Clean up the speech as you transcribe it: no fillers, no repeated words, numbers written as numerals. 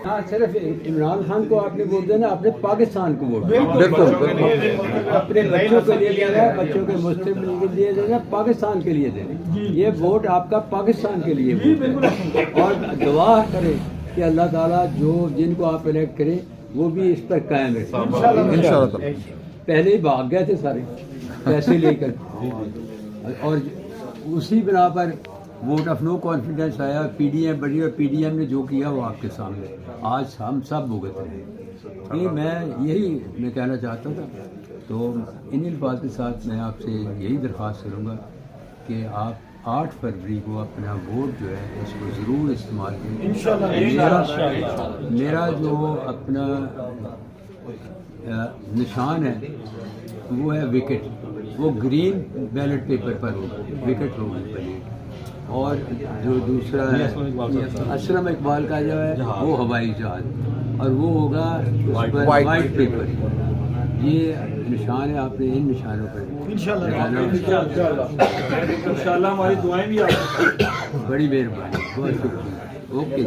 ہاں صرف عمران خان کو آپ نے ووٹ دینا، اپنے پاکستان کو ووٹ بالکل اپنے بچوں کے لیے دینا ہے، بچوں کے مستقبل کے لیے دینا، پاکستان کے لیے دینا. یہ ووٹ آپ کا پاکستان کے لیے ووٹ ہے. اور دعا کرے کہ اللہ تعالیٰ جن کو آپ الیکٹ کریں وہ بھی اس پر قائم رہے. انشاءاللہ. پہلے ہی بھاگ گئے تھے سارے پیسے لے کر، اور اسی بنا پر ووٹ آف نو کانفیڈنس آیا. پی ڈی ایم بڑی، اور پی ڈی ایم نے جو کیا وہ آپ کے سامنے آج ہم سب بھگت رہے ہیں. یہ میں کہنا چاہتا تھا. تو ان الفاظ کے ساتھ میں آپ سے یہی درخواست کروں گا کہ آپ 8 فروری کو اپنا ووٹ جو ہے اس کو ضرور استعمال کریں. میرا جو اپنا نشان ہے وہ ہے وکٹ. وہ گرین بیلٹ پیپر پر ہوگا، وکٹ ہوگی پلیٹ. اور جو دوسرا ہے اسلم اقبال کا جو ہے وہ ہوائی جہاز، اور وہ ہوگا وائٹ پیپر. یہ نشان ہے، آپ نے ان نشانوں پر انشاءاللہ ہماری دعائیں بھی آپ. بڑی مہربانی، بہت شکریہ. اوکے.